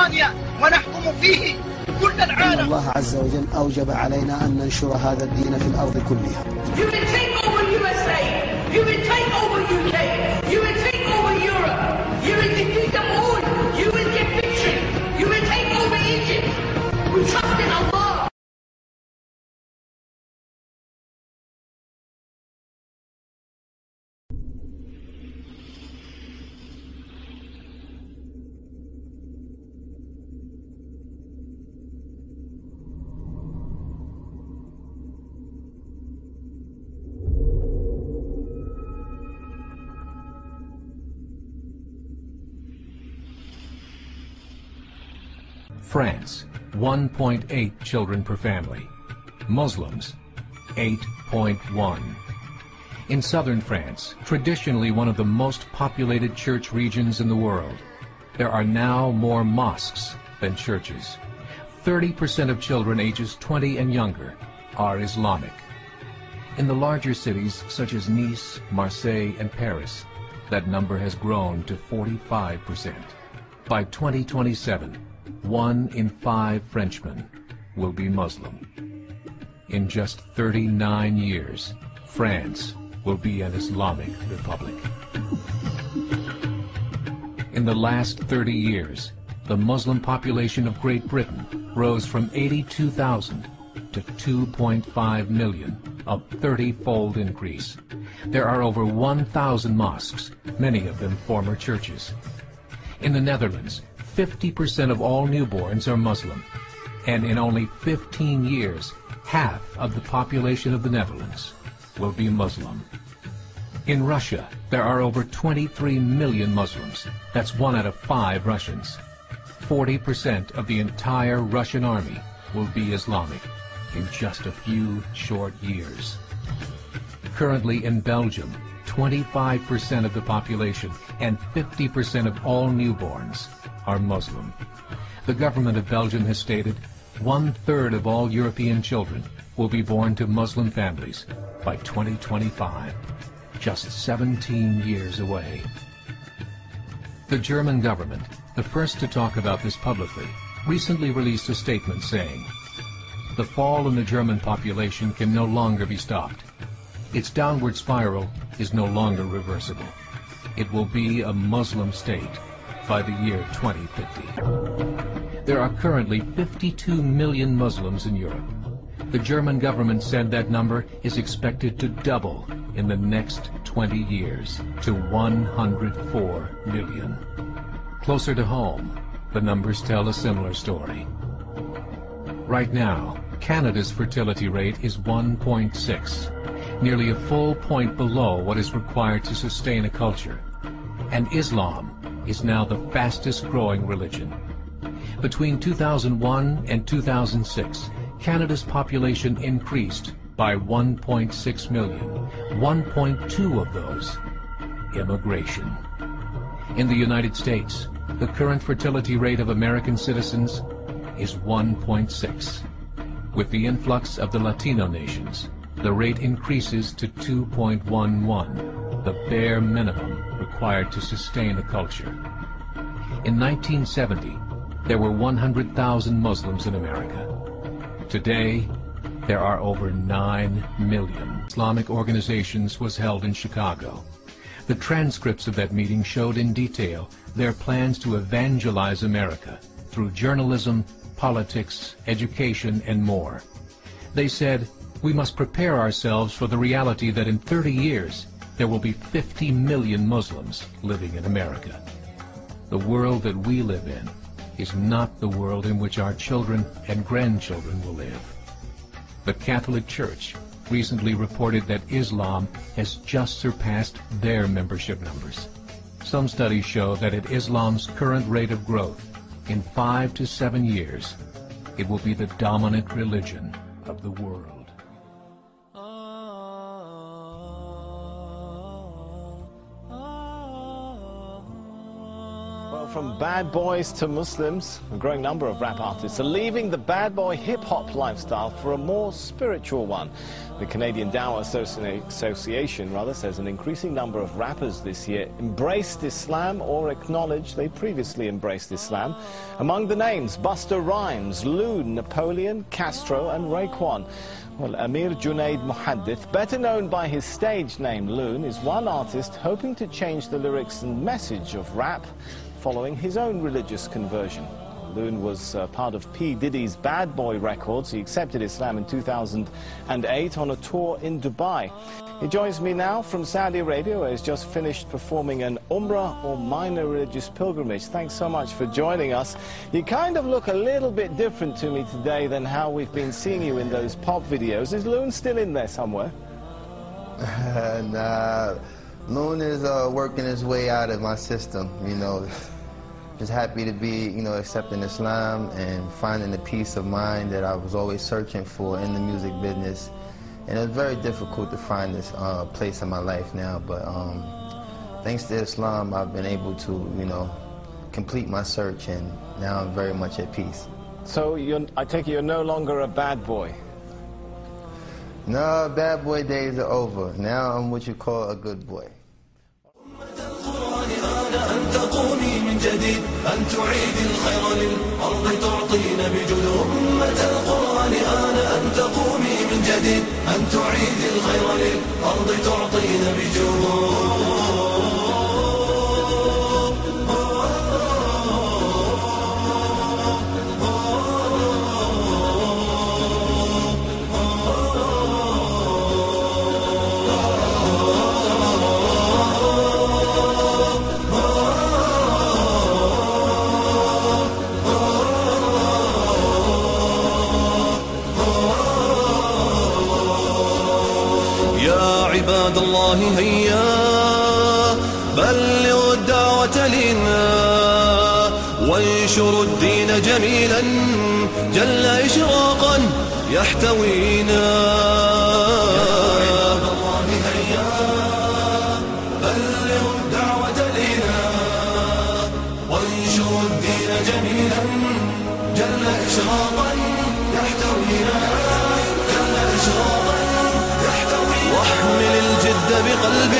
بريطانيا ونحكم فيه كل العالم. الله عز وجل أوجب علينا أن ننشر هذا الدين في الأرض كلها. You will take over USA. You will take over UK. You will take over Europe. You will defeat them all. You will get victory. You will take over Egypt. We trust in Allah. France, 1.8 children per family. Muslims, 8.1. In southern France, traditionally one of the most populated church regions in the world, there are now more mosques than churches. 30% of children ages 20 and younger are Islamic. In the larger cities such as Nice, Marseille, and Paris, that number has grown to 45%. By 2027, 1 in 5 Frenchmen will be Muslim. In just 39 years, France will be an Islamic republic. In the last 30 years, the Muslim population of Great Britain rose from 82,000 to 2.5 million, a 30-fold increase. There are over 1,000 mosques, many of them former churches. In the Netherlands, 50% of all newborns are Muslim, and in only 15 years, half of the population of the Netherlands will be Muslim. In Russia, there are over 23 million Muslims. That's 1 out of 5 Russians. 40% of the entire Russian army will be Islamic in just a few short years. Currently in Belgium, 25% of the population and 50% of all newborns are Muslim. The government of Belgium has stated 1/3 of all European children will be born to Muslim families by 2025, just 17 years away. The German government, the first to talk about this publicly, recently released a statement saying, "The fall in the German population can no longer be stopped. Its downward spiral is no longer reversible. It will be a Muslim state by the year 2050. There are currently 52 million Muslims in Europe. The German government said that number is expected to double in the next 20 years to 104 million. Closer to home, the numbers tell a similar story. Right now, Canada's fertility rate is 1.6, nearly a full point below what is required to sustain a culture. And Islam is now the fastest growing religion. Between 2001 and 2006, Canada's population increased by 1.6 million, 1.2 of those immigration. In the United States, the current fertility rate of American citizens is 1.6. With the influx of the Latino nations, the rate increases to 2.11, the bare minimum required to sustain a culture. In 1970, there were 100,000 Muslims in America. Today, there are over 9 million. Islamic organizations was held in Chicago. The transcripts of that meeting showed in detail their plans to evangelize America through journalism, politics, education, and more. They said, "We must prepare ourselves for the reality that in 30 years, there will be 50 million Muslims living in America. The world that we live in is not the world in which our children and grandchildren will live." The Catholic Church recently reported that Islam has just surpassed their membership numbers. Some studies show that at Islam's current rate of growth, in 5 to 7 years, it will be the dominant religion of the world. from bad boys to Muslims, a growing number of rap artists are leaving the bad boy hip-hop lifestyle for a more spiritual one. The Canadian Dawah Association says an increasing number of rappers this year embraced Islam or acknowledged they previously embraced Islam. Among the names, Busta Rhymes, Loon, Napoleon, Castro and Raekwon. Well, Amir Junaid Muhaddith, better known by his stage name Loon, is one artist hoping to change the lyrics and message of rap following his own religious conversion. Loon was part of P. Diddy's Bad Boy Records. He accepted Islam in 2008 on a tour in Dubai. He joins me now from Saudi Arabia, where he's just finished performing an Umrah or minor religious pilgrimage. Thanks so much for joining us. You kind of look a little bit different to me today than how we've been seeing you in those pop videos. Is Loon still in there somewhere? Nah, Loon is working his way out of my system, you know. Just happy to be, you know, accepting Islam and finding the peace of mind that I was always searching for in the music business. And it was very difficult to find this place in my life now, but thanks to Islam, I've been able to, you know, complete my search, and now I'm very much at peace. So I take it you're no longer a bad boy? No, bad boy days are over. Now I'm what you call a good boy. أن تقومي من جديد أن تعيدي الخير للأرض تعطين بجود أمة القرآن أن تقومي من جديد أن تعيدي الخير للأرض تعطين بجود. عباد الله هيا بلغوا الدعوة لنا وانشروا الدين جميلا جل إشراقا يحتوينا. عباد الله هيا بلغوا الدعوة لنا وانشروا الدين جميلا جل إشراقا يحتوينا. جل إشراقا واحمل الجد بقلب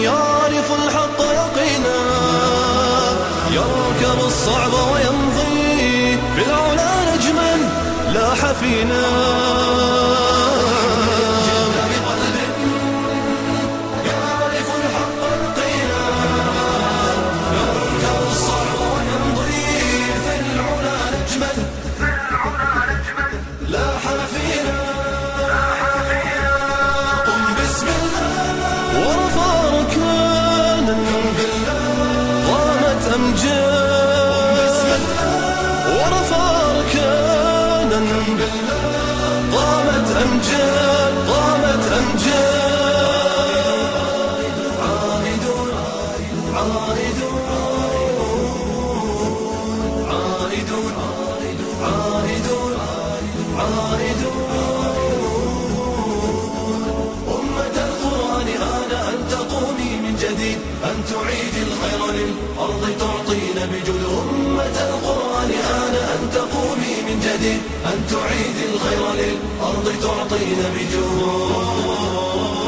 يعرف الحق يقينا يركب الصعب ويمضي في العلا نجما لاح فينا. يعرف الحق يقينا يركب الصعب ويمضي في العلا نجما لاح فينا. ورفع ركانا قامت أمجاد ورفع ركانا قامت أمجاد قامت أمجاد. عائدون عائدون عائدون عائدون عائدون أن تعيد الخير للأرض تعطين بجود. أمة القرآن أن تقومي من جديد أن تعيد الخير للأرض تعطين بجود.